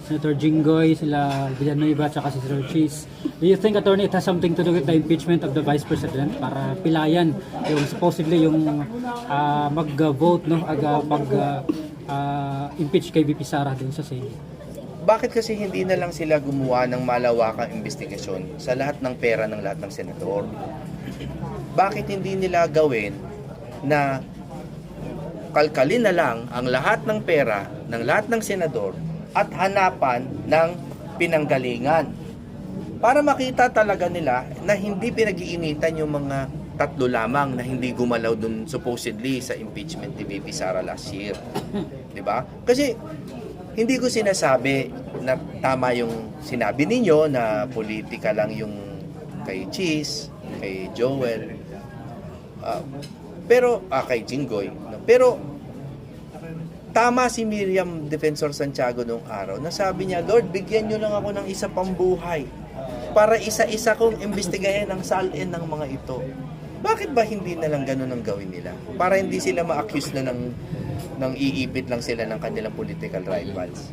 Senator Jinggoy, sila Villanueva, at si Sir Cheese. Do you think, Attorney, it has something to do with the impeachment of the Vice President para pilayan yung supposedly yung mag-vote, no, impeach kay VP Sara din sa Senate? Bakit kasi hindi na lang sila gumawa ng malawakang investigasyon sa lahat ng pera ng lahat ng senador? Bakit hindi nila gawin na kalkalin na lang ang lahat ng pera ng lahat ng senador at hanapan ng pinanggalingan para makita talaga nila na hindi pinag-iinitan yung mga tatlo lamang na hindi gumalaw dun supposedly sa impeachment ni VP Sara last year. 'Di ba? Kasi hindi ko sinasabi na tama yung sinabi ninyo na politika lang yung kay Cheese, kay Joel, pero kay Jinggoy. No? Pero tama si Miriam Defensor Santiago nung araw na sabi niya, Lord, bigyan nyo lang ako ng isa pang buhay para isa-isa kong imbestigahin ang salin ng mga ito. Bakit ba hindi na lang ganun ang gawin nila? Para hindi sila ma-accuse na ng iipit lang sila ng kanilang political rivals.